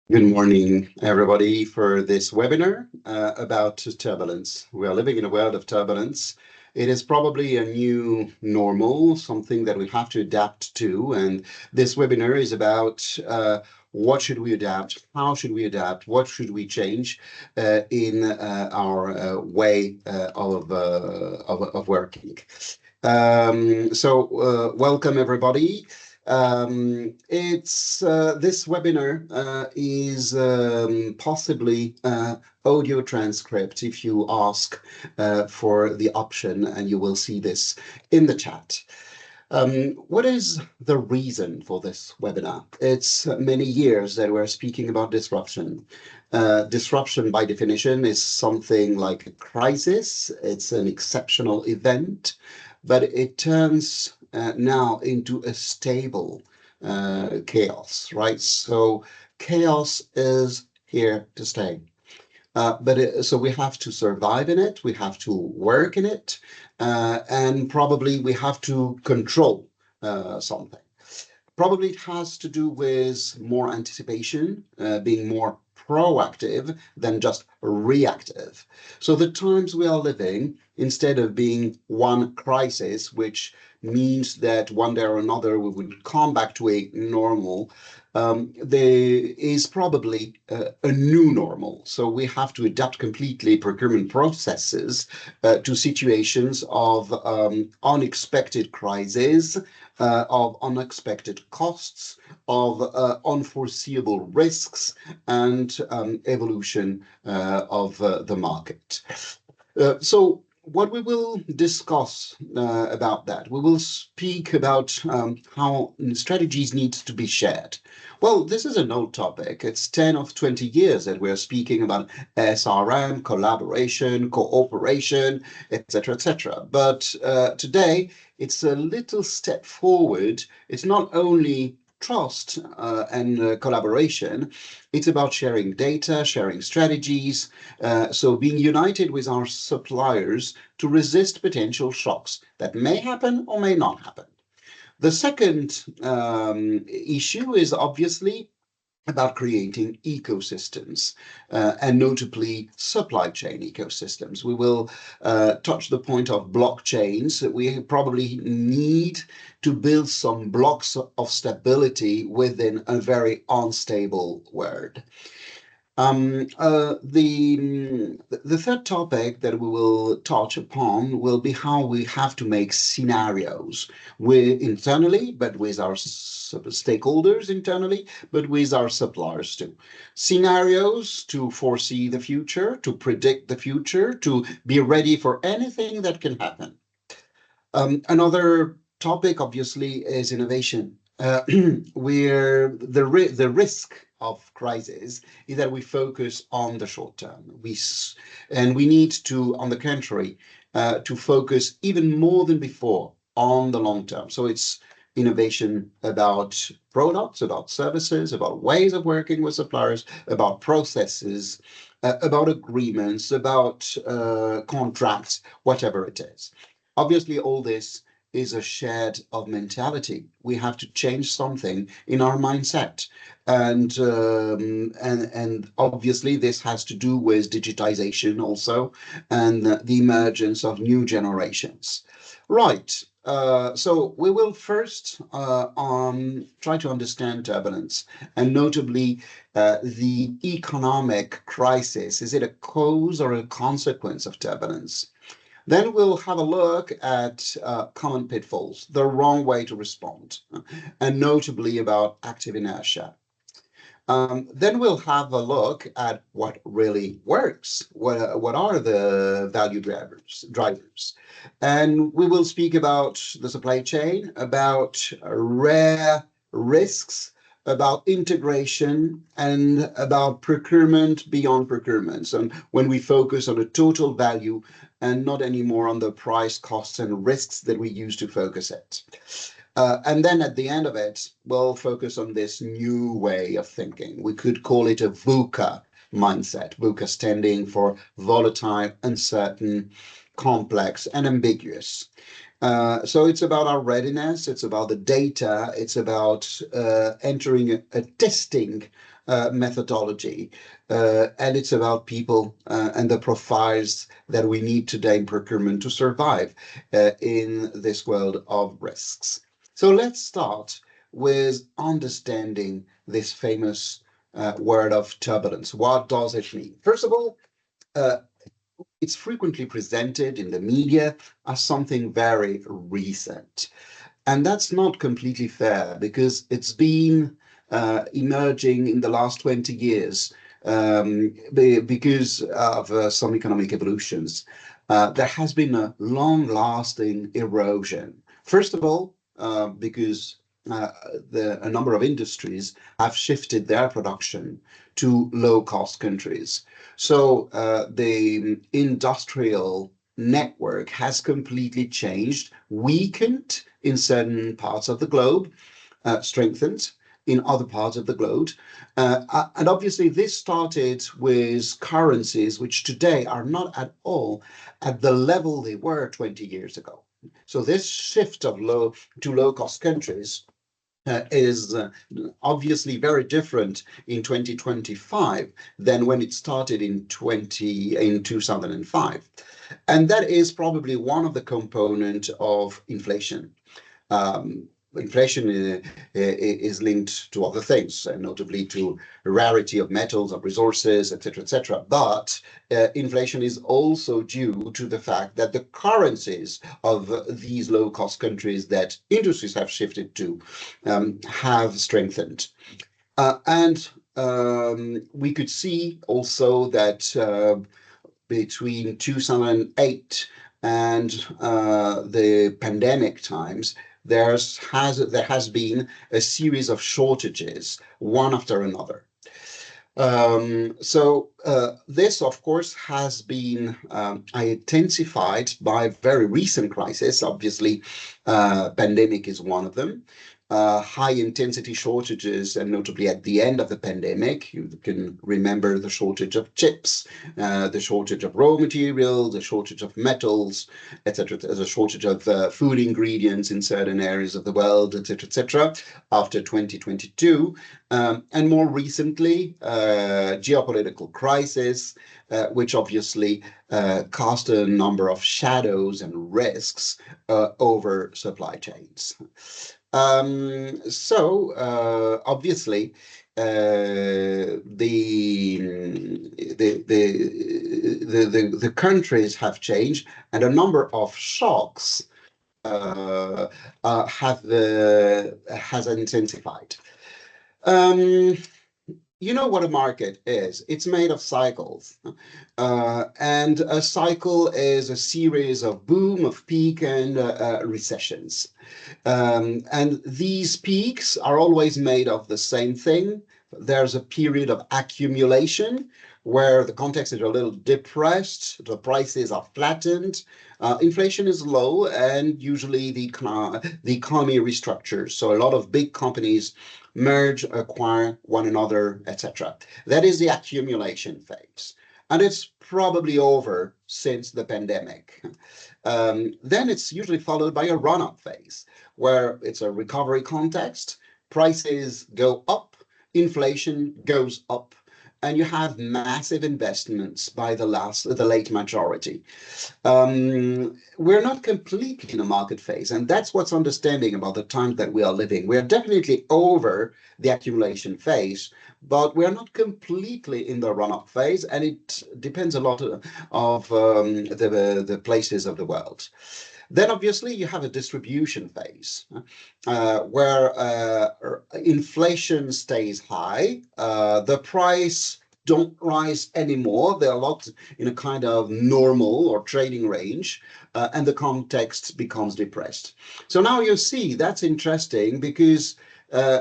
Good morning, everybody, for this webinar about turbulence. We are living in a world of turbulence. It is probably a new normal, something that we have to adapt to. And this webinar is about what should we adapt, how should we adapt, what should we change in our way of working. Welcome everybody. It's This webinar is possibly audio transcript if you ask for the option, and you will see this in the chat. What is the reason for this webinar? It's many years that we're speaking about disruption. Disruption, by definition, is something like a crisis. It's an exceptional event, but it turns now into a stable chaos, right? So chaos is here to stay. So we have to survive in it, we have to work in it, and probably we have to control something. Probably it has to do with more anticipation, being more proactive than just reactive. So the times we are living, instead of being one crisis, which means that one day or another we would come back to a normal, there is probably a new normal. So we have to adapt completely procurement processes to situations of unexpected crises, of unexpected costs, of unforeseeable risks, and evolution of the market. So what we will discuss about that, we will speak about how strategies need to be shared. Well, this is an old topic. It's 10 of 20 years that we're speaking about SRM, collaboration, cooperation, etc., etc. But today, it's a little step forward. It's not only trust and collaboration. It's about sharing data, sharing strategies, so being united with our suppliers to resist potential shocks that may happen or may not happen. The second issue is obviously about creating ecosystems, and notably supply chain ecosystems. We will touch the point of blockchains. We probably need to build some blocks of stability within a very unstable world. The third topic that we will touch upon will be how we have to make scenarios with internally, but with our stakeholders internally, but with our suppliers too. Scenarios to foresee the future, to predict the future, to be ready for anything that can happen. Another topic, obviously, is innovation, where the risk of crisis is that we focus on the short term. And we need to, on the contrary, to focus even more than before on the long term. So it's innovation about products, about services, about ways of working with suppliers, about processes, about agreements, about contracts, whatever it is. Obviously, all this is a shared of mentality. We have to change something in our mindset, and obviously this has to do with digitization also, and the emergence of new generations. Right. So we will first try to understand turbulence, and notably the economic crisis. Is it a cause or a consequence of turbulence? Then we'll have a look at common pitfalls, the wrong way to respond, and notably about active inertia. Then we'll have a look at what really works. What are the value drivers? And we will speak about the supply chain, about rare risks, about integration, and about procurement beyond procurement. So when we focus on the total value and not anymore on the price, costs, and risks that we used to focus it. And then at the end of it, we'll focus on this new way of thinking. We could call it a VUCA mindset, VUCA standing for volatile, uncertain, complex, and ambiguous. So it's about our readiness, it's about the data, it's about entering a testing methodology, and it's about people and the profiles that we need today in procurement to survive in this world of risks. So let's start with understanding this famous word of turbulence. What does it mean? First of all, uh, it's frequently presented in the media as something very recent. And that's not completely fair because it's been emerging in the last 20 years because of some economic evolutions. There has been a long-lasting erosion. First of all, because uh, a number of industries have shifted their production to low-cost countries. So the industrial network has completely changed, weakened in certain parts of the globe, strengthened in other parts of the globe. And obviously, this started with currencies which today are not at all at the level they were 20 years ago. So this shift of low to low cost countries is obviously very different in 2025 than when it started in 2005. And that is probably one of the components of inflation. Um, Inflation is linked to other things, notably to rarity of metals, of resources, etc., etc. But inflation is also due to the fact that the currencies of these low-cost countries that industries have shifted to have strengthened. And we could see also that between 2008 and the pandemic times, there has been a series of shortages, one after another. This, of course, has been intensified by very recent crises. Obviously, pandemic is one of them. High intensity shortages, and notably at the end of the pandemic, you can remember the shortage of chips, the shortage of raw materials, the shortage of metals, etc., the shortage of food ingredients in certain areas of the world, etc., etc., after 2022. And more recently, geopolitical crisis, which obviously cast a number of shadows and risks over supply chains. Obviously, the countries have changed, and a number of shocks has intensified. Um, you know what a market is. It's made of cycles. And a cycle is a series of boom, of peak, and recessions. And these peaks are always made of the same thing. There's a period of accumulation where the context is a little depressed, the prices are flattened, inflation is low, and usually the economy restructures. So a lot of big companies merge, acquire one another, etc. That is the accumulation phase. And it's probably over since the pandemic. Then it's usually followed by a run-up phase, where it's a recovery context, prices go up, inflation goes up, and you have massive investments by the late majority. We're not completely in a market phase, and that's what's understanding about the times that we are living. We are definitely over the accumulation phase, but we're not completely in the run-up phase, and it depends a lot of the places of the world. Then obviously you have a distribution phase where inflation stays high, the price don't rise anymore. They're locked in a kind of normal or trading range, and the context becomes depressed. So now you see that's interesting because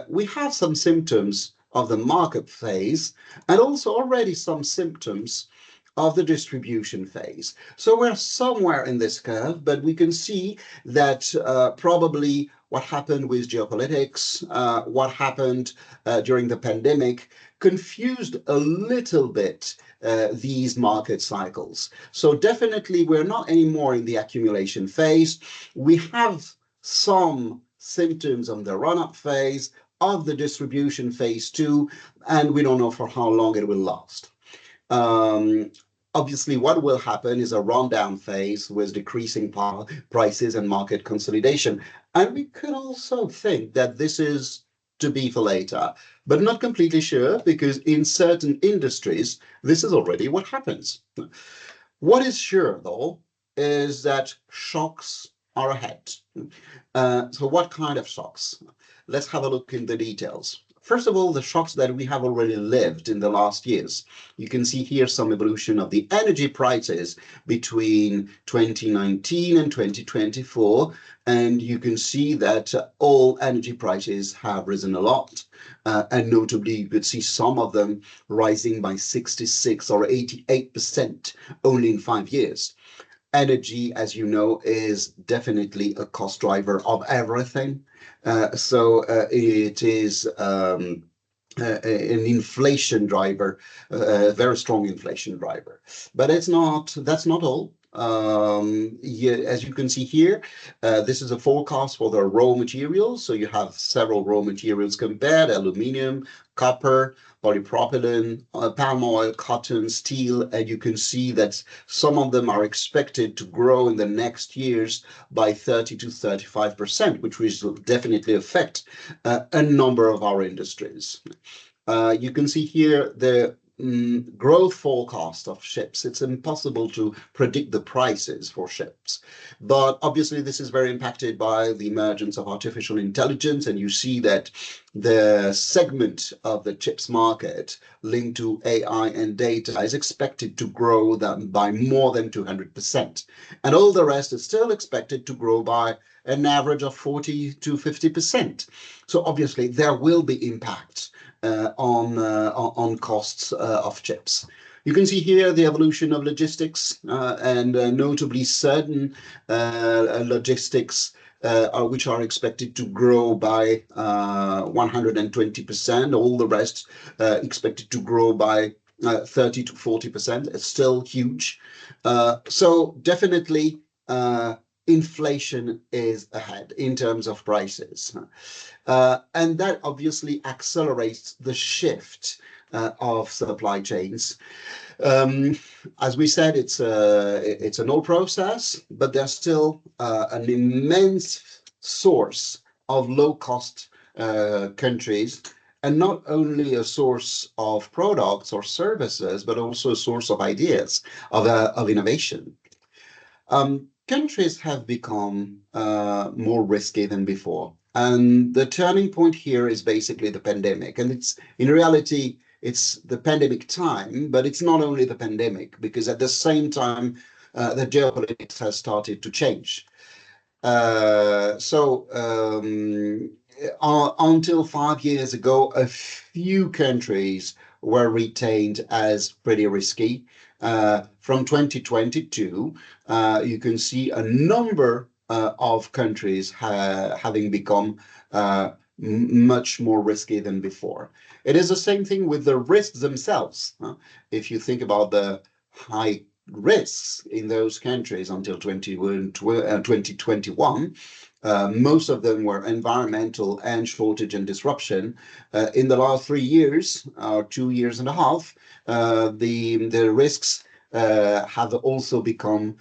we have some symptoms of the market phase and also already some symptoms of the distribution phase. So we're somewhere in this curve, but we can see that probably what happened with geopolitics, what happened during the pandemic, confused a little bit these market cycles. So definitely we're not anymore in the accumulation phase. We have some symptoms of the run-up phase, of the distribution phase two, and we don't know for how long it will last. Um, Obviously, what will happen is a rundown phase with decreasing power prices and market consolidation. And we could also think that this is to be for later, but not completely sure because in certain industries, this is already what happens. What is sure, though, is that shocks are ahead. So what kind of shocks? Let's have a look in the details. First of all, the shocks that we have already lived in the last years. You can see here some evolution of the energy prices between 2019 and 2024. And you can see that all energy prices have risen a lot. And notably, you could see some of them rising by 66 or 88% only in 5 years. Energy, as you know, is definitely a cost driver of everything. It is an inflation driver, a very strong inflation driver. But that's not all. Yeah, as you can see here, this is a forecast for the raw materials. So you have several raw materials compared: aluminium, copper, polypropylene, palm oil, cotton, steel, and you can see that some of them are expected to grow in the next years by 30 to 35%, which will definitely affect a number of our industries. You can see here the growth forecast of ships. It's impossible to predict the prices for ships, but obviously this is very impacted by the emergence of artificial intelligence, and you see that the segment of the chips market linked to AI and data is expected to grow by more than 200%, and all the rest is still expected to grow by an average of 40 to 50%. So obviously there will be impacts on costs of chips. You can see here the evolution of logistics and notably certain logistics which are expected to grow by 120%. All the rest expected to grow by 30 to 40%. It's still huge. So definitely inflation is ahead in terms of prices. And that obviously accelerates the shift of supply chains. As we said, it's an old process, but there's still an immense source of low-cost countries, and not only a source of products or services, but also a source of ideas, of innovation. Countries have become more risky than before. And the turning point here is basically the pandemic. And in reality, it's the pandemic time, but it's not only the pandemic, because at the same time, the geopolitics has started to change. Until 5 years ago, a few countries were retained as pretty risky. From 2022, you can see a number of countries having become much more risky than before. It is the same thing with the risks themselves. If you think about the high risks in those countries until 2021, most of them were environmental and shortage and disruption. In the last 3 years, or 2 years and a half, the risks have also become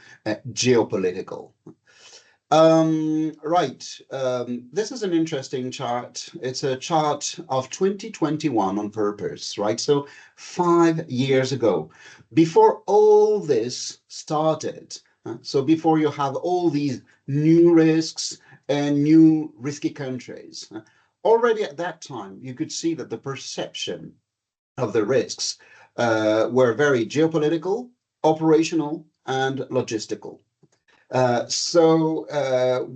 geopolitical. This is an interesting chart. It's a chart of 2021 on purpose, right? So 5 years ago, before all this started, so before you have all these new risks and new risky countries, already at that time, you could see that the perception of the risks were very geopolitical, operational, and logistical.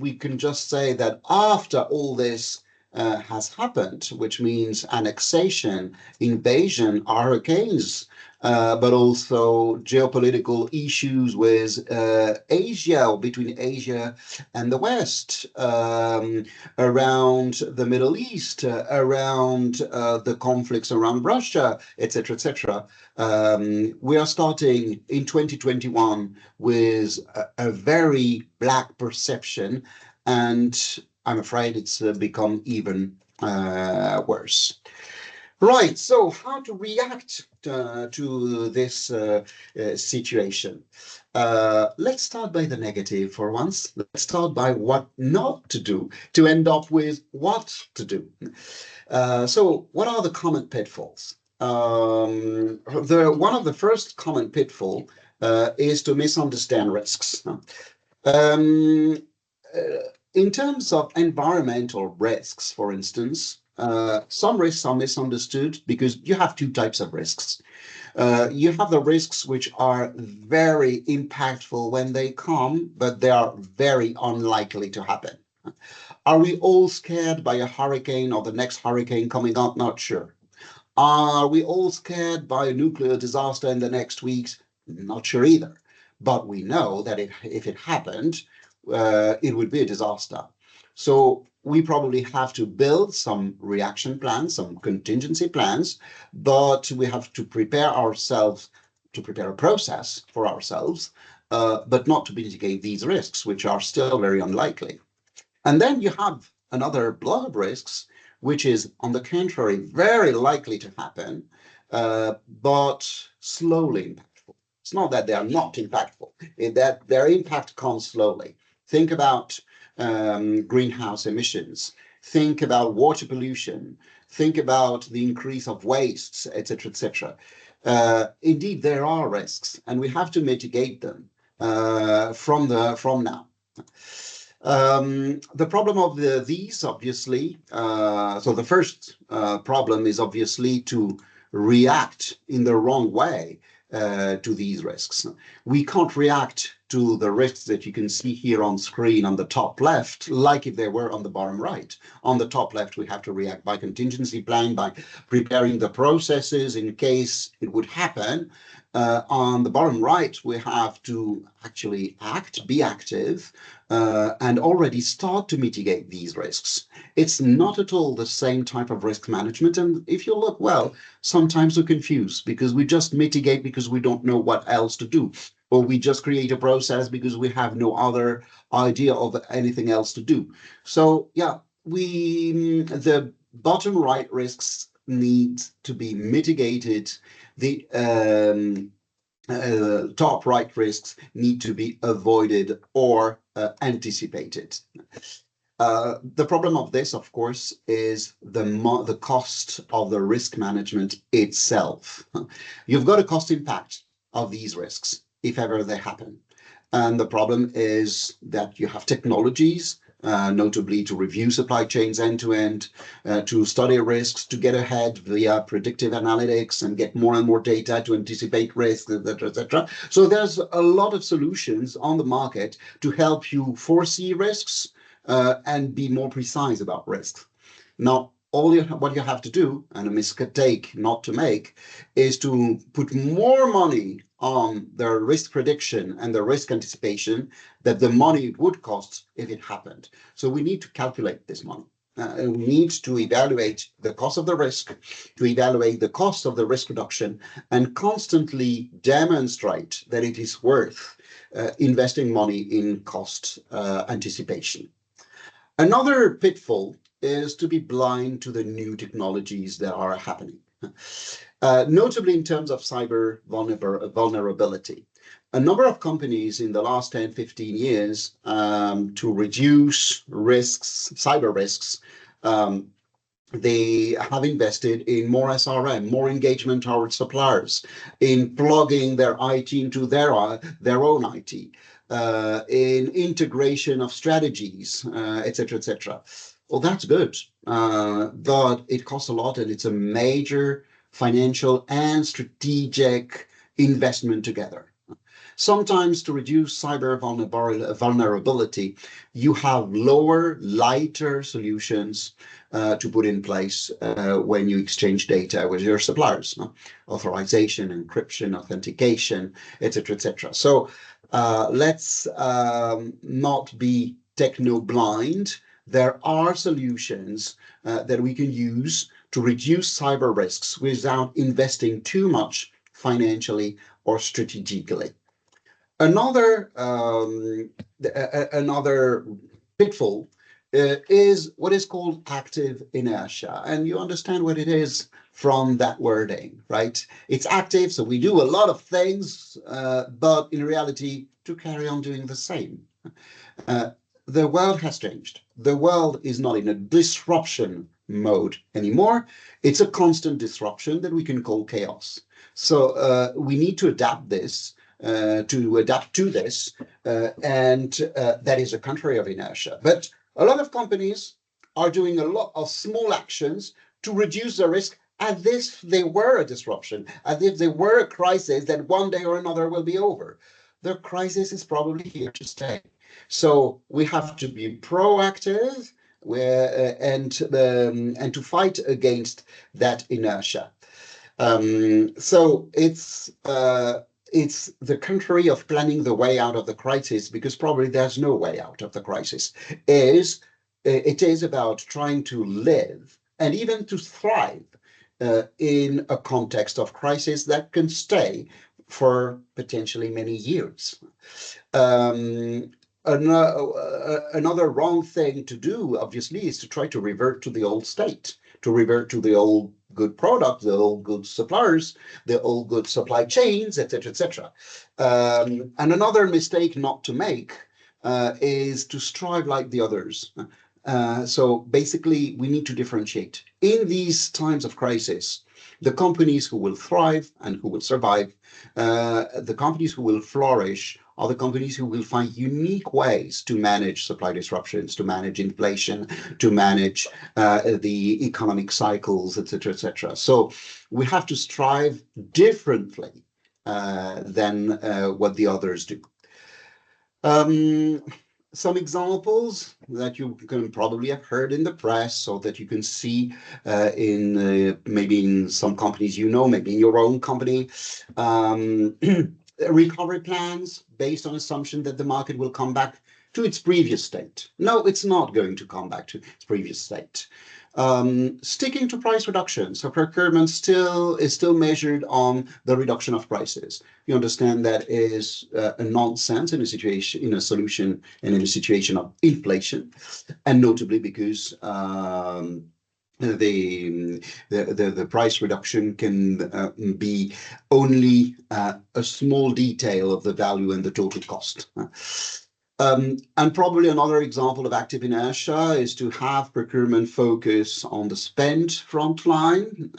We can just say that after all this has happened, which means annexation, invasion, hurricanes, but also geopolitical issues with Asia, or between Asia and the West, around the Middle East, around the conflicts around Russia, etc., etc. We are starting in 2021 with a very black perception, and I'm afraid it's become even worse. Right, so how to react to this situation? Let's start by the negative for once. Let's start by what not to do to end up with what to do. So what are the common pitfalls? One of the first common pitfall is to misunderstand risks. Um, in terms of environmental risks, for instance, some risks are misunderstood because you have two types of risks. You have the risks which are very impactful when they come, but they are very unlikely to happen. Are we all scared by a hurricane or the next hurricane coming up? Not sure. Are we all scared by a nuclear disaster in the next weeks? Not sure either. But we know that if it happened, it would be a disaster. So we probably have to build some reaction plans, some contingency plans, but we have to prepare ourselves, to prepare a process for ourselves, but not to mitigate these risks, which are still very unlikely. And then you have another block of risks, which is, on the contrary, very likely to happen, but slowly impactful. It's not that they are not impactful, it's that their impact comes slowly. Think about greenhouse emissions. Think about water pollution. Think about the increase of wastes, etc., etc. Indeed, there are risks, and we have to mitigate them from now. The problem of these, obviously, so the first problem is obviously to react in the wrong way to these risks. We can't react to the risks that you can see here on screen on the top left, like if they were on the bottom right. On the top left, we have to react by contingency plan, by preparing the processes in case it would happen. On the bottom right, we have to actually act, be active, and already start to mitigate these risks. It's not at all the same type of risk management. And if you look well, sometimes we're confused because we just mitigate because we don't know what else to do, or we just create a process because we have no other idea of anything else to do. So yeah, the bottom right risks need to be mitigated. The top right risks need to be avoided or anticipated. The problem of this, of course, is the cost of the risk management itself. You've got a cost impact of these risks if ever they happen. And the problem is that you have technologies, notably to review supply chains end to end, to study risks, to get ahead via predictive analytics and get more and more data to anticipate risks, etc., etc. So there's a lot of solutions on the market to help you foresee risks and be more precise about risks. Now, what you have to do, and a mistake not to make, is to put more money on the risk prediction and the risk anticipation that the money it would cost if it happened. So we need to calculate this money. And we need to evaluate the cost of the risk, to evaluate the cost of the risk reduction, and constantly demonstrate that it is worth investing money in cost anticipation. Another pitfall is to be blind to the new technologies that are happening, notably in terms of cyber vulnerability. A number of companies in the last 10, 15 years to reduce risks, cyber risks, they have invested in more SRM, more engagement towards suppliers, in plugging their IT into their own IT, in integration of strategies, etc., etc. Well, that's good, but it costs a lot, and it's a major financial and strategic investment together. Sometimes to reduce cyber vulnerability, you have lower, lighter solutions to put in place when you exchange data with your suppliers. Authorization, encryption, authentication, etc., etc. So let's not be techno-blind. There are solutions that we can use to reduce cyber risks without investing too much financially or strategically. Another pitfall is what is called active inertia. And you understand what it is from that wording, right? It's active, so we do a lot of things, but in reality, to carry on doing the same. Uh, the world has changed. The world is not in a disruption mode anymore. It's a constant disruption that we can call chaos. So we need to adapt this, to adapt to this, and that is a contrary of inertia. But a lot of companies are doing a lot of small actions to reduce the risk as if they were a disruption, as if they were a crisis that one day or another will be over. The crisis is probably here to stay. So we have to be proactive and to fight against that inertia. So it's the contrary of planning the way out of the crisis, because probably there's no way out of the crisis. It is about trying to live and even to thrive in a context of crisis that can stay for potentially many years. Um, Another wrong thing to do, obviously, is to try to revert to the old state, to revert to the old good product, the old good suppliers, the old good supply chains, etc., etc. And another mistake not to make is to strive like the others. So basically, we need to differentiate. In these times of crisis, the companies who will thrive and who will survive, the companies who will flourish, are the companies who will find unique ways to manage supply disruptions, to manage inflation, to manage the economic cycles, etc., etc. So we have to strive differently than what the others do. Um, some examples that you can probably have heard in the press, or that you can see in maybe in some companies, maybe in your own company. Recovery plans based on assumption that the market will come back to its previous state. No, it's not going to come back to its previous state. Sticking to price reduction. So procurement is still measured on the reduction of prices. You understand that is a nonsense in a solution and in a situation of inflation, and notably because the price reduction can be only a small detail of the value and the total cost. And probably another example of active inertia is to have procurement focus on the spend frontline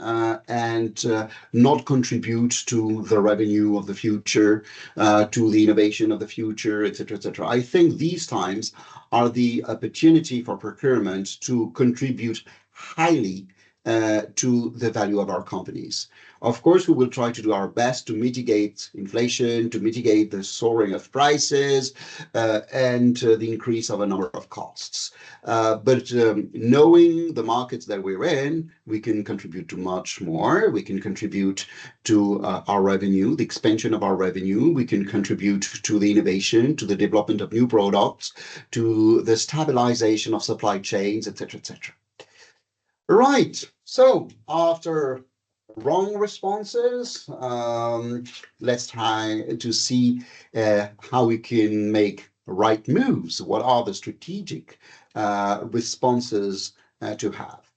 and not contribute to the revenue of the future, to the innovation of the future, etc., etc. I think these times are the opportunity for procurement to contribute highly to the value of our companies. Of course, we will try to do our best to mitigate inflation, to mitigate the soaring of prices, and the increase of a number of costs. But knowing the markets that we're in, we can contribute to much more. We can contribute to our revenue, the expansion of our revenue. We can contribute to the innovation, to the development of new products, to the stabilization of supply chains, etc., etc. Right. So after wrong responses, let's try to see how we can make right moves. What are the strategic responses to have?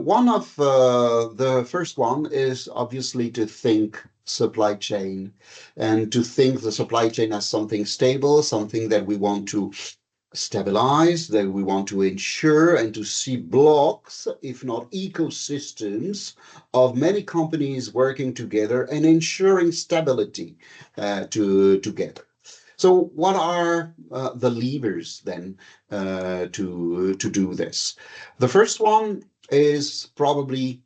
One of the first one is obviously to think supply chain, and to think the supply chain as something stable, something that we want to stabilize, that we want to ensure, and to see blocks, if not ecosystems, of many companies working together and ensuring stability together. So what are the levers then to do this? The first one is probably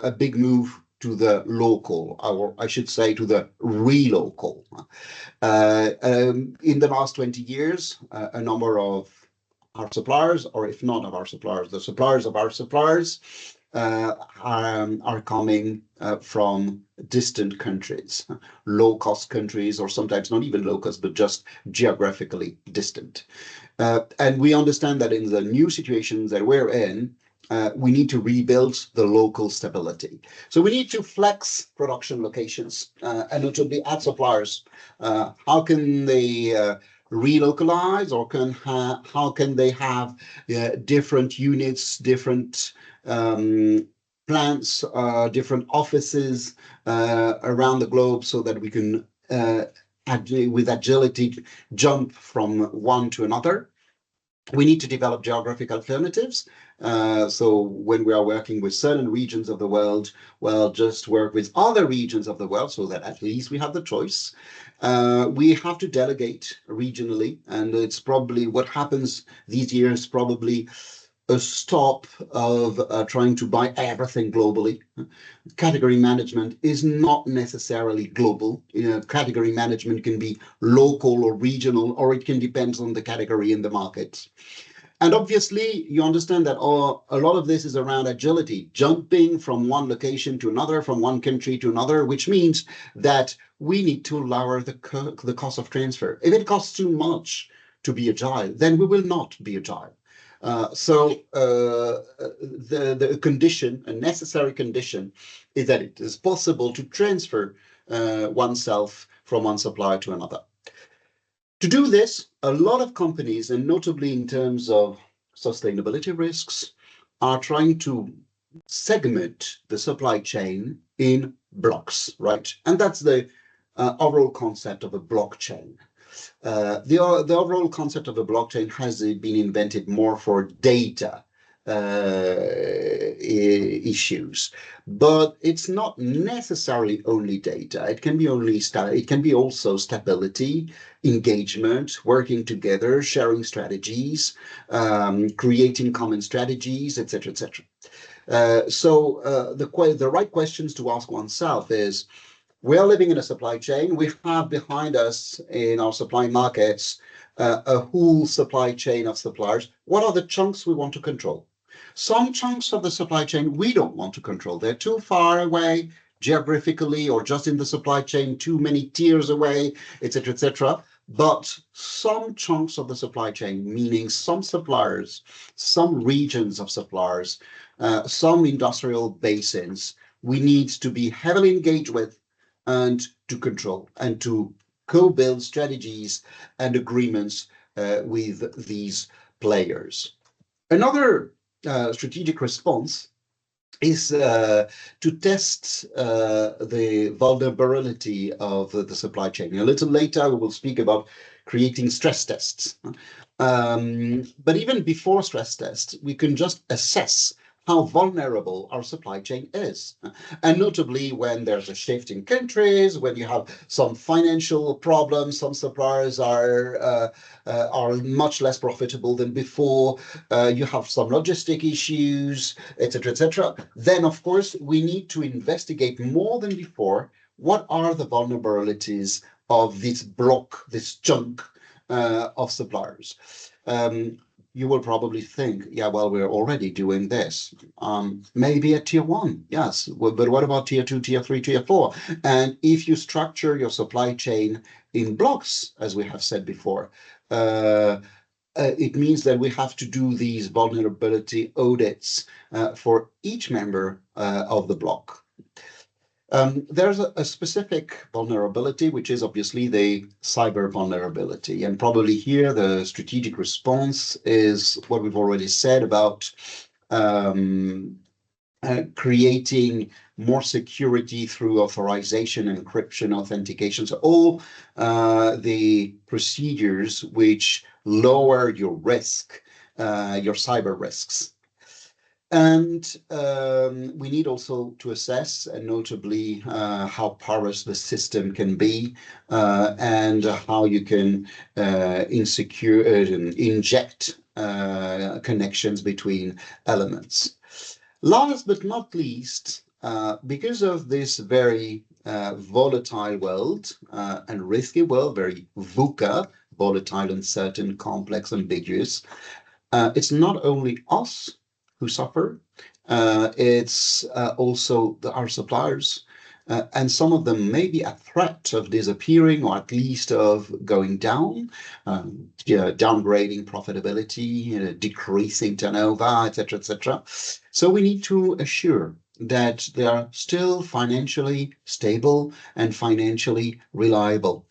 a big move to the local, or I should say to the re-local. In the last 20 years, a number of our suppliers, or if not of our suppliers, the suppliers of our suppliers, are coming from distant countries, low-cost countries, or sometimes not even low-cost, but just geographically distant. And we understand that in the new situations that we're in, we need to rebuild the local stability. So we need to flex production locations and notably add suppliers. How can they relocalize, or how can they have different units, different plants, different offices around the globe, so that we can with agility jump from one to another. We need to develop geographic alternatives. So when we are working with certain regions of the world, well, just work with other regions of the world, so that at least we have the choice. We have to delegate regionally, and it's probably what happens these years, probably a stop of trying to buy everything globally. Category management is not necessarily global. Category management can be local or regional, or it can depend on the category in the market. And obviously, you understand that a lot of this is around agility, jumping from one location to another, from one country to another, which means that we need to lower the cost of transfer. If it costs too much to be agile, then we will not be agile. The condition, a necessary condition, is that it is possible to transfer oneself from one supplier to another. To do this, a lot of companies, and notably in terms of sustainability risks, are trying to segment the supply chain in blocks, right? And that's the overall concept of a blockchain. The overall concept of a blockchain has been invented more for data issues, but it's not necessarily only data. It can be also stability, engagement, working together, sharing strategies, creating common strategies, etc., etc. The right questions to ask oneself is, we are living in a supply chain. We have behind us in our supply markets a whole supply chain of suppliers. What are the chunks we want to control? Some chunks of the supply chain we don't want to control. They're too far away geographically, or just in the supply chain, too many tiers away, etc., etc. But some chunks of the supply chain, meaning some suppliers, some regions of suppliers, some industrial basins, we need to be heavily engaged with and to control, and to co-build strategies and agreements with these players. Another strategic response is to test the vulnerability of the supply chain. A little later, we will speak about creating stress tests. But even before stress tests, we can just assess how vulnerable our supply chain is. And notably, when there's a shift in countries, when you have some financial problems, some suppliers are much less profitable than before, you have some logistic issues, etc., etc. Then, of course, we need to investigate more than before what are the vulnerabilities of this block, this chunk of suppliers. You will probably think, yeah, well, we're already doing this. Maybe at tier one, yes, but what about tier two, tier three, tier four? And if you structure your supply chain in blocks, as we have said before, it means that we have to do these vulnerability audits for each member of the block. There's a specific vulnerability, which is obviously the cyber vulnerability. And probably here, the strategic response is what we've already said about creating more security through authorization, encryption, authentication. So all the procedures which lower your risk, your cyber risks. And we need also to assess, and notably, how porous the system can be, and how you can inject connections between elements. Last but not least, because of this very volatile world and risky world, very VUCA, volatile, uncertain, complex, ambiguous, it's not only us who suffer, it's also our suppliers, and some of them may be at threat of disappearing, or at least of going down, downgrading profitability, decreasing turnover, etc., etc. So we need to assure that they are still financially stable and financially reliable.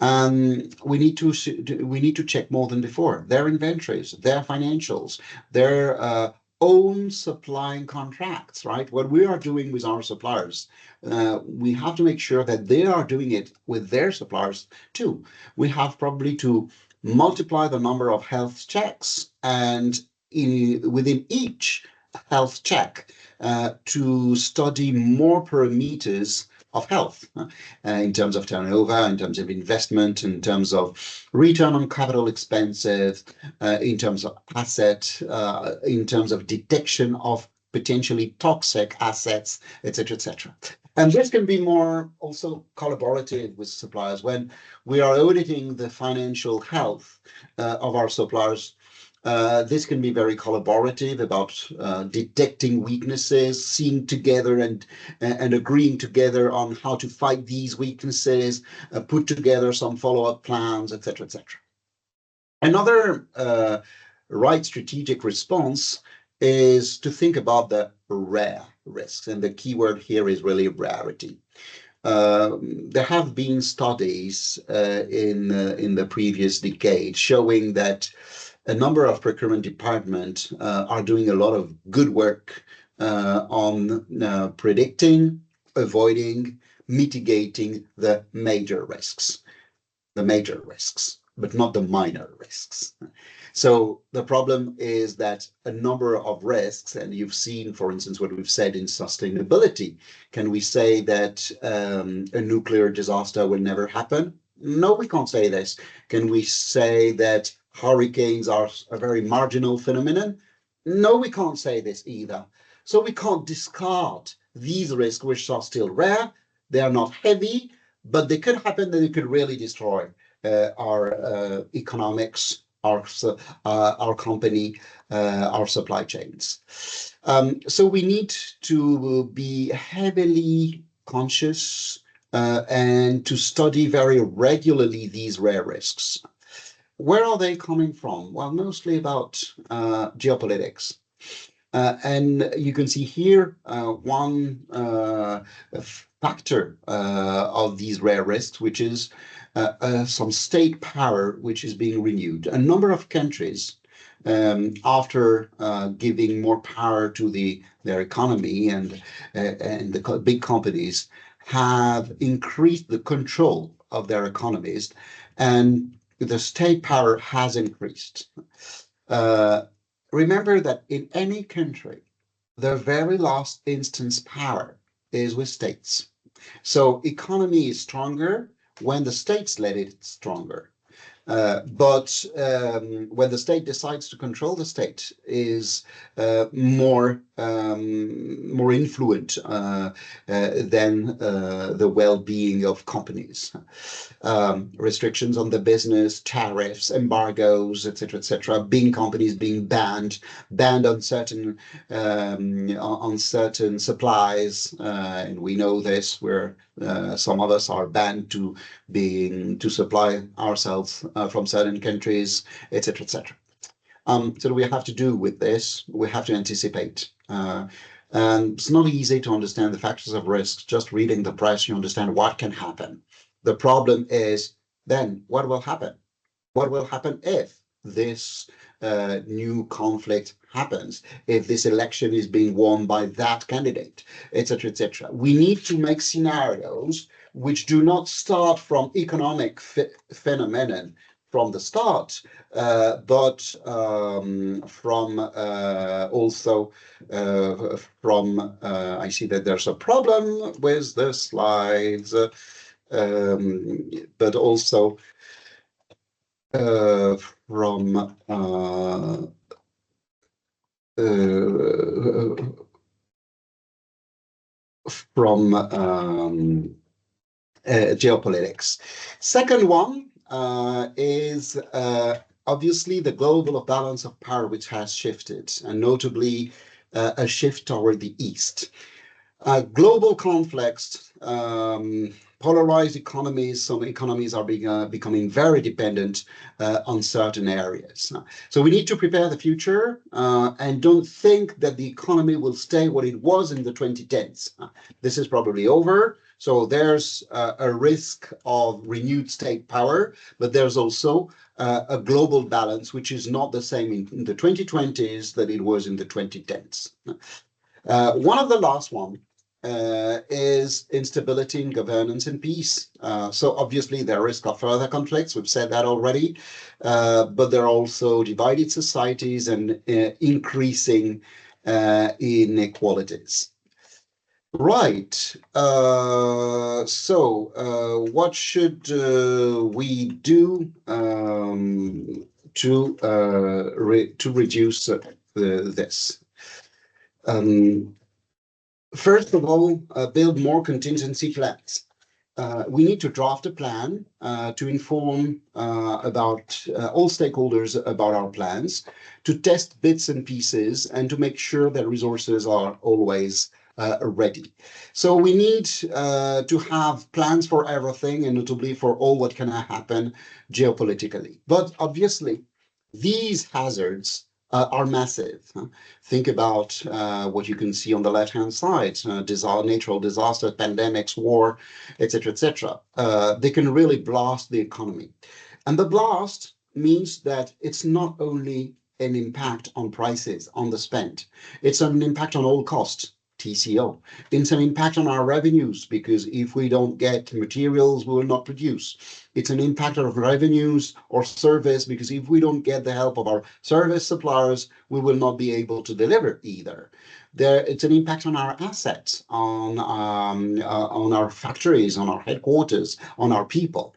We need to check more than before their inventories, their financials, their own supplying contracts, right? What we are doing with our suppliers, we have to make sure that they are doing it with their suppliers too. We have probably to multiply the number of health checks and within each health check to study more parameters of health in terms of turnover, in terms of investment, in terms of return on capital expenses, in terms of asset, in terms of detection of potentially toxic assets, etc., etc. And this can be more also collaborative with suppliers when we are auditing the financial health of our suppliers. This can be very collaborative about detecting weaknesses, seeing together and agreeing together on how to fight these weaknesses, put together some follow-up plans, etc., etc. Another right strategic response is to think about the rare risks, and the key word here is really rarity. There have been studies in the previous decade showing that a number of procurement departments are doing a lot of good work on predicting, avoiding, mitigating the major risks, but not the minor risks. So the problem is that a number of risks, and you've seen, for instance, what we've said in sustainability. Can we say that a nuclear disaster will never happen? No, we can't say this. Can we say that hurricanes are a very marginal phenomenon? No, we can't say this either. So we can't discard these risks, which are still rare. They are not heavy, but they could happen, and they could really destroy our economics, our company, our supply chains. So we need to be heavily conscious and to study very regularly these rare risks. Where are they coming from? Well, mostly about geopolitics. And you can see here one factor of these rare risks, which is some state power which is being renewed. A number of countries, after giving more power to their economy and the big companies, have increased the control of their economies, and the state power has increased. Remember that in any country, the very last instance power is with states. So economy is stronger when the states let it stronger. But when the state decides to control, the state is more influent than the well-being of companies. Restrictions on the business, tariffs, embargoes, etc., big companies being banned on certain supplies, and we know this, where some of us are banned to supply ourselves from certain countries, etc., etc. So we have to do with this. We have to anticipate. And it's not easy to understand the factors of risk. Just reading the press, you understand what can happen. The problem is then what will happen? What will happen if this new conflict happens, if this election is being won by that candidate, etc., etc. We need to make scenarios which do not start from economic phenomenon from the start, but from also from, I see that there's a problem with the slides, but also from geopolitics. Second one is obviously the global balance of power, which has shifted, and notably a shift toward the East. Global conflicts, polarized economies, some economies are becoming very dependent on certain areas. So we need to prepare the future and don't think that the economy will stay what it was in the 2010s. This is probably over. So there's a risk of renewed state power, but there's also a global balance, which is not the same in the 2020s that it was in the 2010s. One of the last one is instability in governance and peace. So obviously there are risk of further conflicts. We've said that already, but there are also divided societies and increasing inequalities. Right. What should we do to reduce this? First of all, build more contingency plans. We need to draft a plan to inform about all stakeholders about our plans, to test bits and pieces, and to make sure that resources are always ready. So we need to have plans for everything, and notably for all what can happen geopolitically. But obviously, these hazards are massive. Think about what you can see on the left-hand side: natural disasters, pandemics, war, etc., etc. They can really blast the economy. And the blast means that it's not only an impact on prices, on the spend, it's an impact on all costs, TCO. It's an impact on our revenues, because if we don't get materials, we will not produce. It's an impact of revenues or service, because if we don't get the help of our service suppliers, we will not be able to deliver either. It's an impact on our assets, on our factories, on our headquarters, on our people.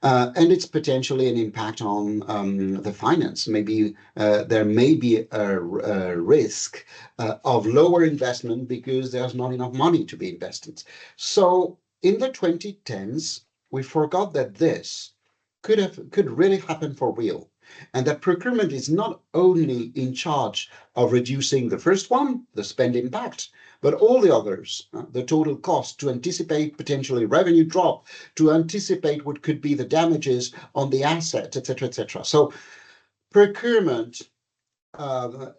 And it's potentially an impact on the finance. Maybe there may be a risk of lower investment because there's not enough money to be invested. So in the 2010s, we forgot that this could really happen for real, and that procurement is not only in charge of reducing the first one, the spend impact, but all the others, the total cost, to anticipate potentially revenue drop, to anticipate what could be the damages on the asset, etc., etc. So procurement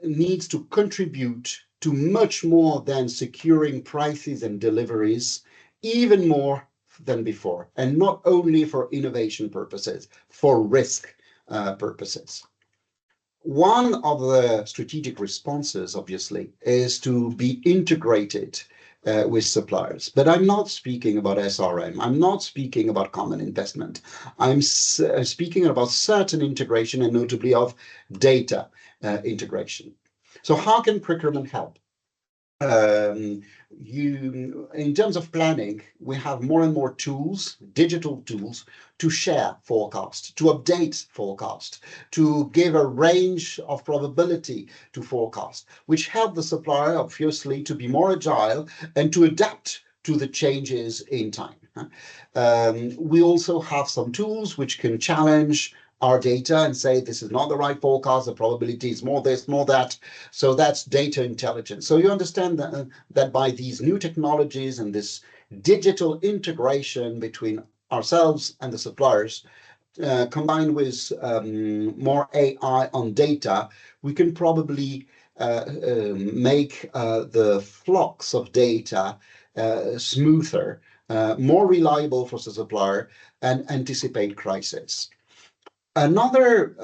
needs to contribute to much more than securing prices and deliveries, even more than before, and not only for innovation purposes, for risk purposes. One of the strategic responses, obviously, is to be integrated with suppliers. But I'm not speaking about SRM. I'm not speaking about common investment. I'm speaking about certain integration, and notably of data integration. So how can procurement help? In terms of planning, we have more and more tools, digital tools, to share forecast, to update forecast, to give a range of probability to forecast, which help the supplier, obviously, to be more agile and to adapt to the changes in time. We also have some tools which can challenge our data and say this is not the right forecast, the probability is more this, more that. So that's data intelligence. So you understand that by these new technologies and this digital integration between ourselves and the suppliers, combined with more AI on data, we can probably make the flux of data smoother, more reliable for the supplier, and anticipate crisis. Another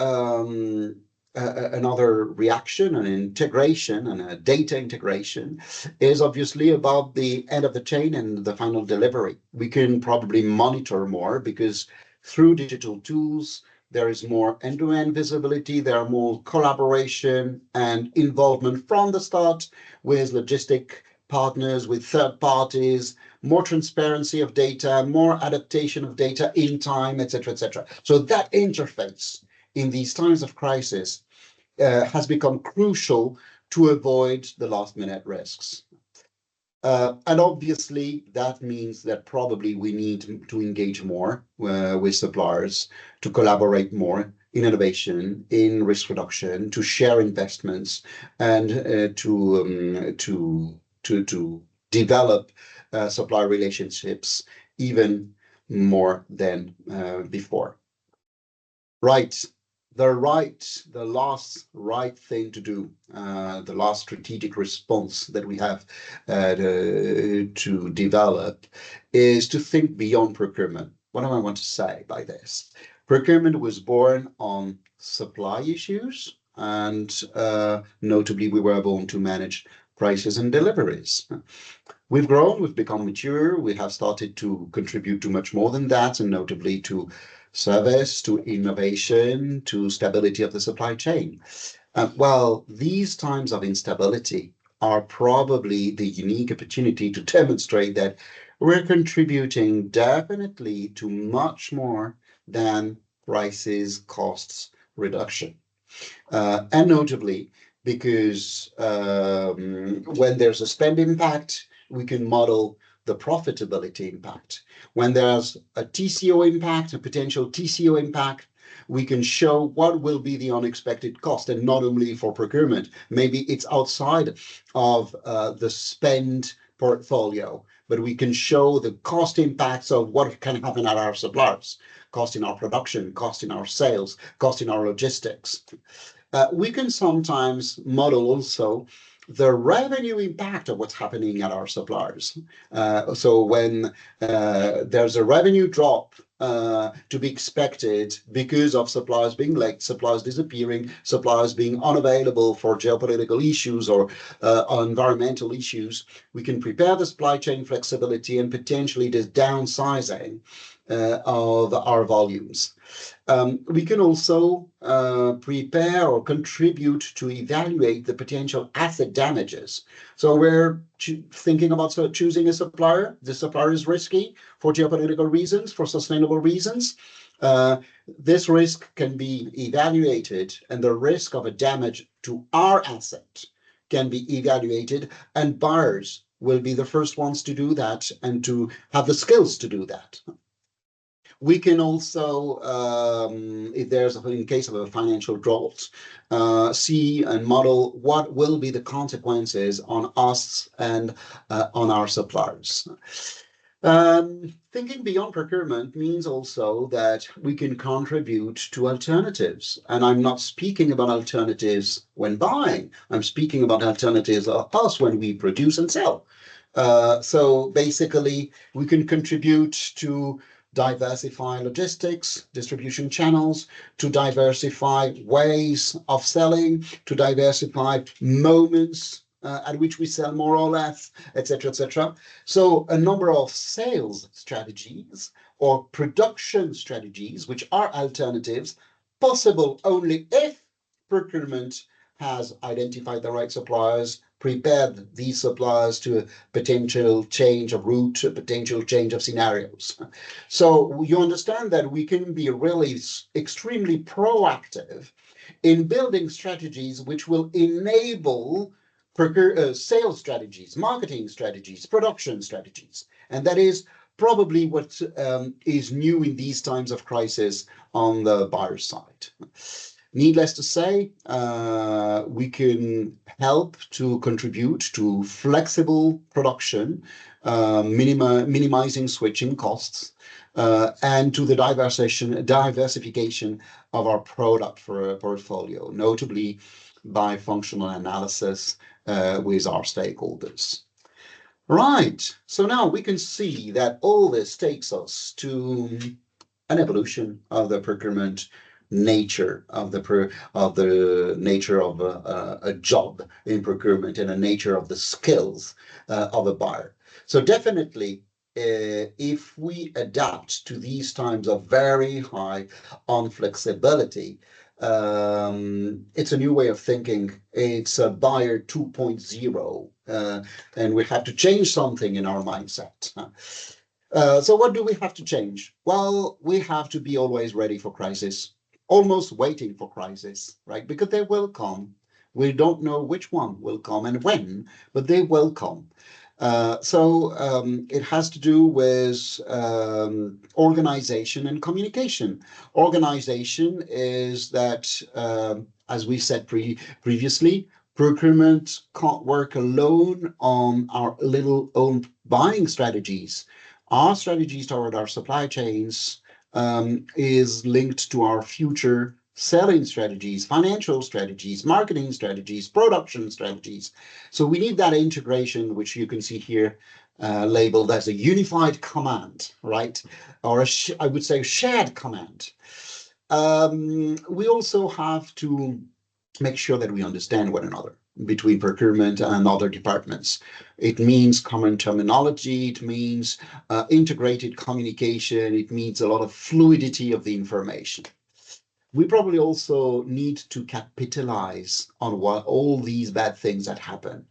reaction, an integration, and a data integration is obviously about the end of the chain and the final delivery. We can probably monitor more because through digital tools, there is more end-to-end visibility, there are more collaboration and involvement from the start with logistic partners, with third parties, more transparency of data, more adaptation of data in time, etc., etc. So that interface in these times of crisis has become crucial to avoid the last-minute risks. And obviously, that means that probably we need to engage more with suppliers, to collaborate more in innovation, in risk reduction, to share investments, and to develop supply relationships even more than before. Right. the last right thing to do, the last strategic response that we have to develop is to think beyond procurement. What do I want to say by this? Procurement was born on supply issues, and notably, we were born to manage prices and deliveries. We've grown, we've become mature, we have started to contribute to much more than that, and notably to service, to innovation, to stability of the supply chain. Well, these times of instability are probably the unique opportunity to demonstrate that we're contributing definitely to much more than prices, costs reduction. And notably, because when there's a spend impact, we can model the profitability impact. When there's a TCO impact, a potential TCO impact, we can show what will be the unexpected cost, and not only for procurement, maybe it's outside of the spend portfolio, but we can show the cost impacts of what can happen at our suppliers, cost in our production, cost in our sales, cost in our logistics. We can sometimes model also the revenue impact of what's happening at our suppliers. So when there's a revenue drop to be expected because of suppliers being late, suppliers disappearing, suppliers being unavailable for geopolitical issues or environmental issues, we can prepare the supply chain flexibility and potentially the downsizing of our volumes. We can also prepare or contribute to evaluate the potential asset damages. So we're thinking about choosing a supplier. The supplier is risky for geopolitical reasons, for sustainable reasons. This risk can be evaluated, and the risk of a damage to our asset can be evaluated, and buyers will be the first ones to do that and to have the skills to do that. We can also, if there's, in case of a financial drought, see and model what will be the consequences on us and on our suppliers. Thinking beyond procurement means also that we can contribute to alternatives. And I'm not speaking about alternatives when buying. I'm speaking about alternatives of us when we produce and sell. So basically, we can contribute to diversify logistics, distribution channels, to diversify ways of selling, to diversify moments at which we sell more or less, etc., etc. So a number of sales strategies or production strategies, which are alternatives, possible only if procurement has identified the right suppliers, prepared these suppliers to a potential change of route, a potential change of scenarios. So you understand that we can be really extremely proactive in building strategies which will enable sales strategies, marketing strategies, production strategies. And that is probably what is new in these times of crisis on the buyer side. Needless to say, we can help to contribute to flexible production, minimizing switching costs, and to the diversification of our product portfolio, notably by functional analysis with our stakeholders. Right, so now we can see that all this takes us to an evolution of the procurement nature of the nature of a job in procurement and a nature of the skills of a buyer. So definitely, if we adapt to these times of very high unflexibility, it's a new way of thinking. It's a buyer 2.0, and we have to change something in our mindset. So what do we have to change? Well, we have to be always ready for crisis. Almost waiting for crisis, right? Because they will come. We don't know which one will come and when, but they will come. So it has to do with organization and communication. Organization is that, as we said previously, procurement can't work alone on our little own buying strategies. Our strategies toward our supply chains is linked to our future selling strategies, financial strategies, marketing strategies, production strategies. So we need that integration, which you can see here labeled as a unified command, right? Or I would say shared command. We also have to make sure that we understand one another between procurement and other departments. It means common terminology, it means integrated communication, it means a lot of fluidity of the information. We probably also need to capitalize on what all these bad things that happen.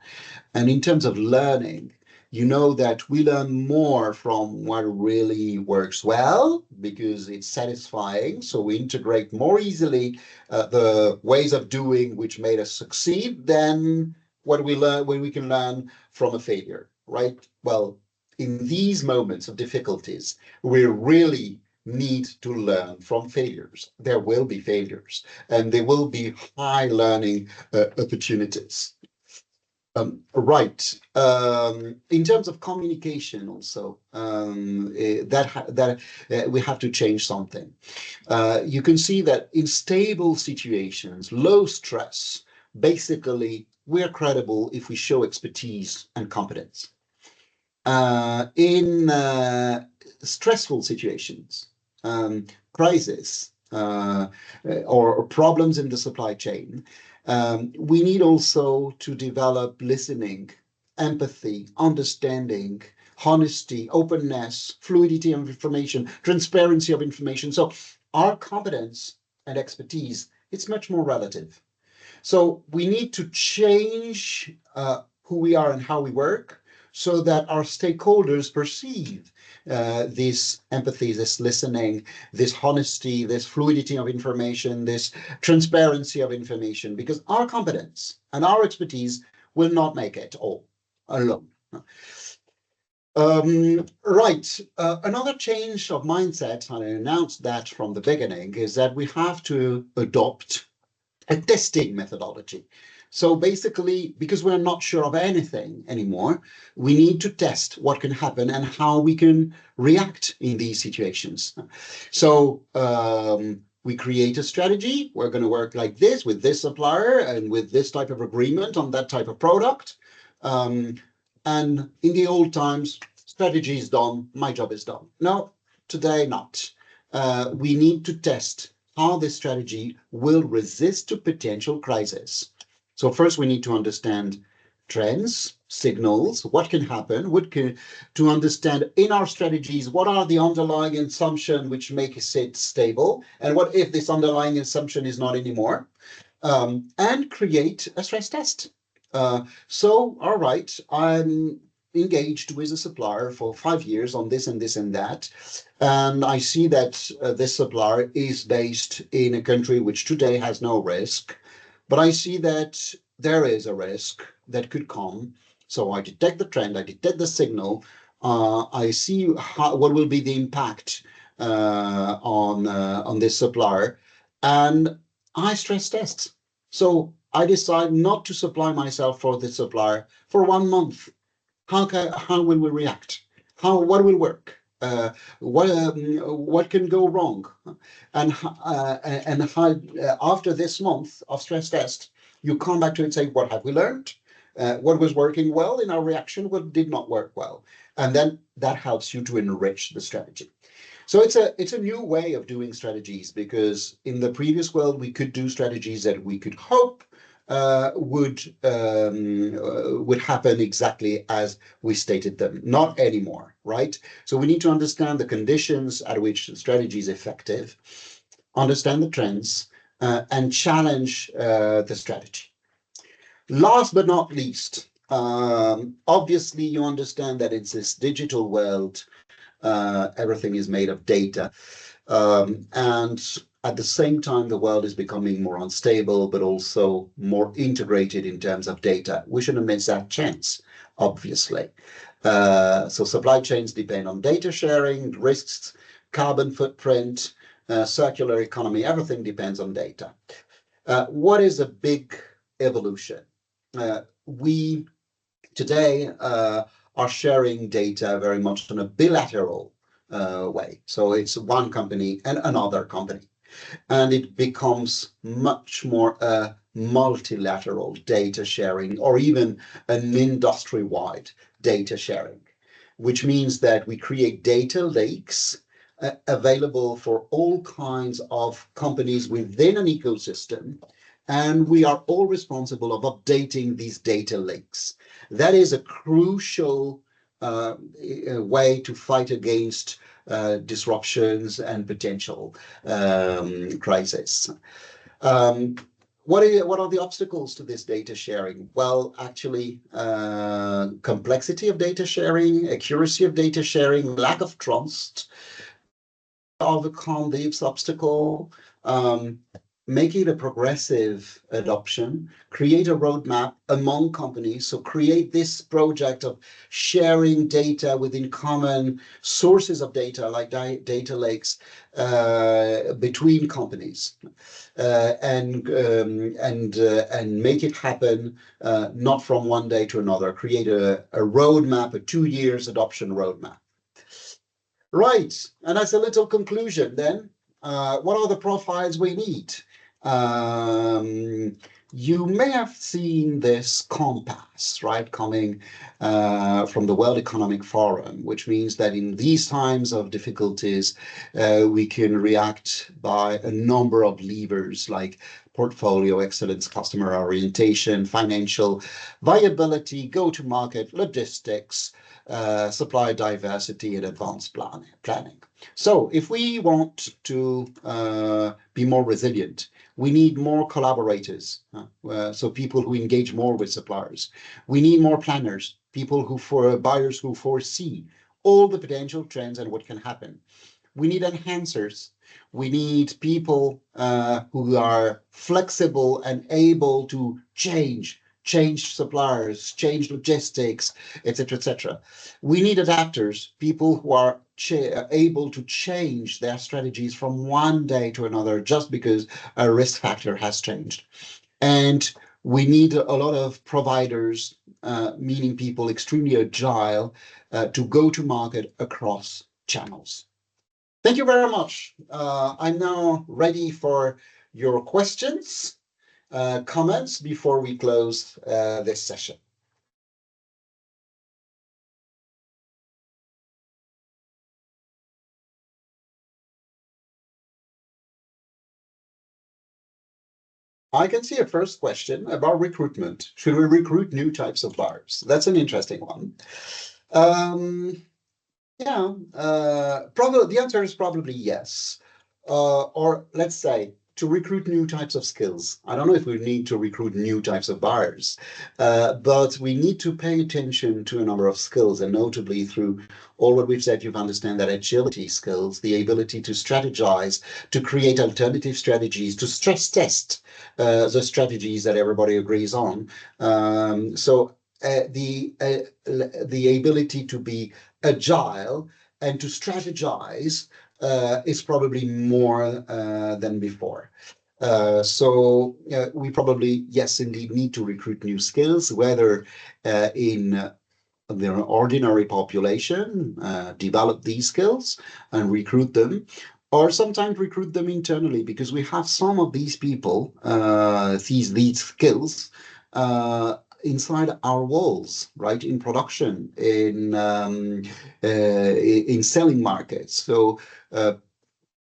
And in terms of learning, you know that we learn more from what really works well because it's satisfying. So we integrate more easily the ways of doing which made us succeed than what we learn when we can learn from a failure, right? Well, in these moments of difficulties, we really need to learn from failures. There will be failures, and there will be high learning opportunities. Right. In terms of communication, also, we have to change something. You can see that in stable situations, low stress, basically, we're credible if we show expertise and competence. In stressful situations, crisis, or problems in the supply chain, we need also to develop listening, empathy, understanding, honesty, openness, fluidity of information, transparency of information. So our competence and expertise, it's much more relative. So we need to change who we are and how we work so that our stakeholders perceive this empathy, this listening, this honesty, this fluidity of information, this transparency of information, because our competence and our expertise will not make it all alone. Right. Another change of mindset, and I announced that from the beginning, is that we have to adopt a testing methodology. So basically, because we're not sure of anything anymore, we need to test what can happen and how we can react in these situations. So we create a strategy. We're going to work like this with this supplier and with this type of agreement on that type of product. And in the old times, strategy is done, my job is done. No, today not. We need to test how this strategy will resist to potential crisis. So first we need to understand trends, signals, what can happen, to understand in our strategies, what are the underlying assumptions which make it stable, and what if this underlying assumption is not anymore, and create a stress test. So, all right, I'm engaged with a supplier for 5 years on this and this and that. And I see that this supplier is based in a country which today has no risk, but I see that there is a risk that could come. So I detect the trend, I detect the signal, I see what will be the impact on this supplier, and I stress test. So I decide not to supply myself for this supplier for 1 month. How will we react? What will work? What can go wrong? And how, after this month of stress test, you come back to it and say, what have we learned? What was working well in our reaction? What did not work well? And then that helps you to enrich the strategy. So it's a new way of doing strategies, because in the previous world we could do strategies that we could hope would happen exactly as we stated them. Not anymore, right? So we need to understand the conditions at which the strategy is effective, understand the trends, and challenge the strategy. Last but not least, obviously you understand that in this digital world, everything is made of data. And at the same time, the world is becoming more unstable, but also more integrated in terms of data. We shouldn't miss that chance, obviously. So supply chains depend on data sharing, risks, carbon footprint, circular economy, everything depends on data. What is a big evolution? We today are sharing data very much in a bilateral way. So it's one company and another company. and it becomes much more a multilateral data sharing or even an industry-wide data sharing, which means that we create data lakes available for all kinds of companies within an ecosystem, and we are all responsible of updating these data lakes. That is a crucial way to fight against disruptions and potential crisis. Um, what are the obstacles to this data sharing? Well, actually, complexity of data sharing, accuracy of data sharing, lack of trust, overcome this obstacle, um, make it a progressive adoption, create a roadmap among companies. So create this project of sharing data within common sources of data, like data lakes, between companies, and make it happen, not from one day to another. Create a roadmap, a 2 years adoption roadmap. Right, and as a little conclusion then, what are the profiles we need? Um, you may have seen this compass, right, coming from the World Economic Forum, which means that in these times of difficulties, we can react by a number of levers like portfolio excellence, customer orientation, financial viability, go-to-market, logistics, supply diversity, and advanced planning. So if we want to be more resilient, we need more collaborators, so people who engage more with suppliers. We need more planners, people who, for buyers who foresee all the potential trends and what can happen. We need enhancers. We need people who are flexible and able to change suppliers, change logistics, etc., etc. We need adapters, people who are able to change their strategies from one day to another just because a risk factor has changed. And we need a lot of providers, meaning people extremely agile, to go to market across channels. Thank you very much. I'm now ready for your questions, comments before we close this session. I can see a first question about recruitment. Should we recruit new types of buyers? That's an interesting one. Um, Yeah, probably the answer is probably yes. Or let's say to recruit new types of skills. I don't know if we need to recruit new types of buyers, but we need to pay attention to a number of skills, and notably through all what we've said, you've understand that agility skills, the ability to strategize, to create alternative strategies, to stress test the strategies that everybody agrees on. The ability to be agile and to strategize is probably more than before. We probably, yes, indeed, need to recruit new skills, whether in the ordinary population, develop these skills and recruit them, or sometimes recruit them internally, because we have some of these people, these skills, inside our walls, right? In production, in selling markets. So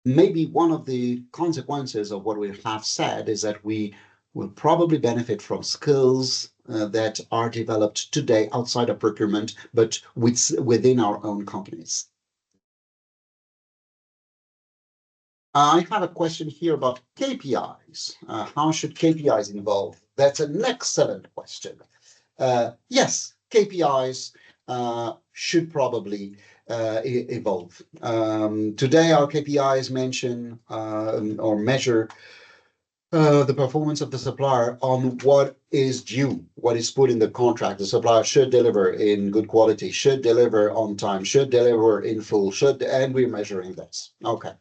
maybe one of the consequences of what we have said is that we will probably benefit from skills that are developed today outside of procurement, but within our own companies. I have a question here about KPIs. How should KPIs evolve? That's an excellent question. Yes, KPIs should probably evolve. Today, our KPIs mention or measure the performance of the supplier on what is due, what is put in the contract. The supplier should deliver in good quality, should deliver on time, should deliver in full, and we're measuring this. Okay.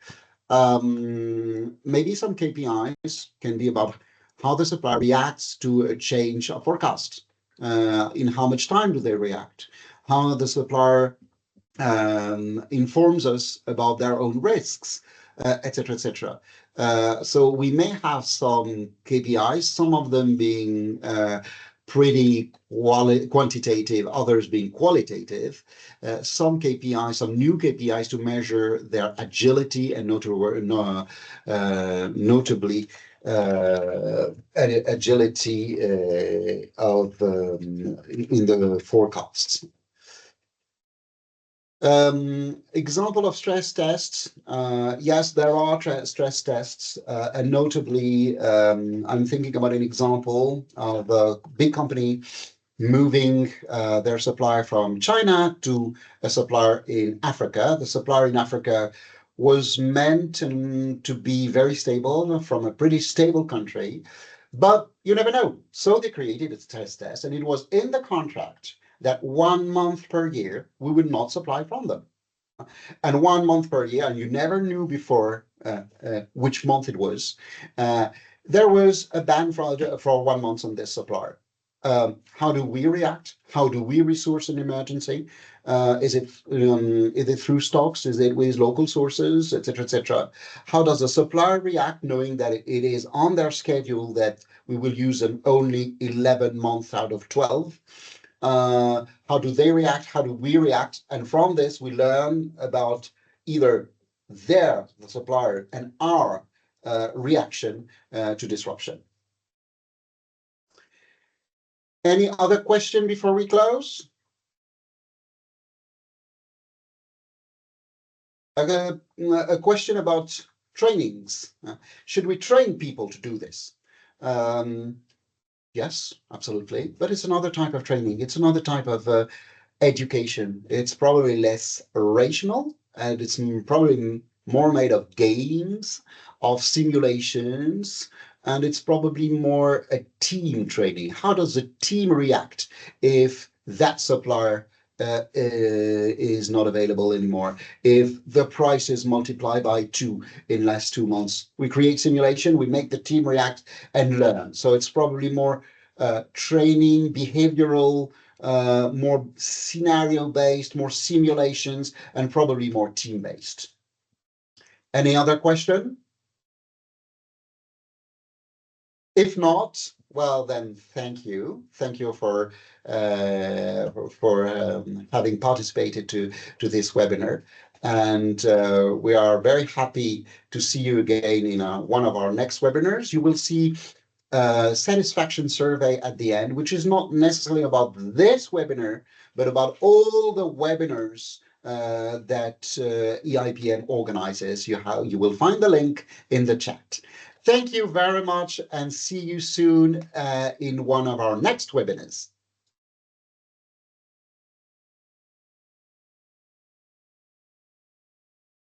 Maybe some KPIs can be about how the supplier reacts to a change of forecast. In how much time do they react? How the supplier informs us about their own risks, etc., etc. So we may have some KPIs, some of them being pretty quantitative, others being qualitative. Some KPIs, some new KPIs to measure their agility and notably agility in the forecasts. Example of stress tests. Yes, there are stress tests, and notably, I'm thinking about an example of a big company moving their supplier from China to a supplier in Africa. The supplier in Africa was meant to be very stable from a pretty stable country, but you never know. So they created a stress test, and it was in the contract that 1 month per year we would not supply from them. And 1 month per year, and you never knew before which month it was. There was a ban for 1 month on this supplier. How do we react? How do we resource an emergency? Is it through stocks? Is it with local sources, etc., etc.? How does the supplier react, knowing that it is on their schedule that we will use them only 11 months out of 12? How do they react? How do we react? And from this, we learn about either the supplier, and our reaction to disruption. Any other question before we close? A question about trainings. Should we train people to do this? Yes, absolutely. But it's another type of training. It's another type of education. It's probably less rational, and it's probably more made of games, of simulations, and it's probably more a team training. How does the team react if that supplier is not available anymore? If the prices multiply by 2 in last 2 months, we create simulation, we make the team react and learn. So it's probably more training, behavioral, more scenario-based, more simulations, and probably more team-based. Any other question? If not, well, then thank you. Thank you for having participated to this webinar. And we are very happy to see you again in one of our next webinars. You will see a satisfaction survey at the end, which is not necessarily about this webinar, but about all the webinars that EIPM organizes. You will find the link in the chat. Thank you very much, and see you soon in one of our next webinars.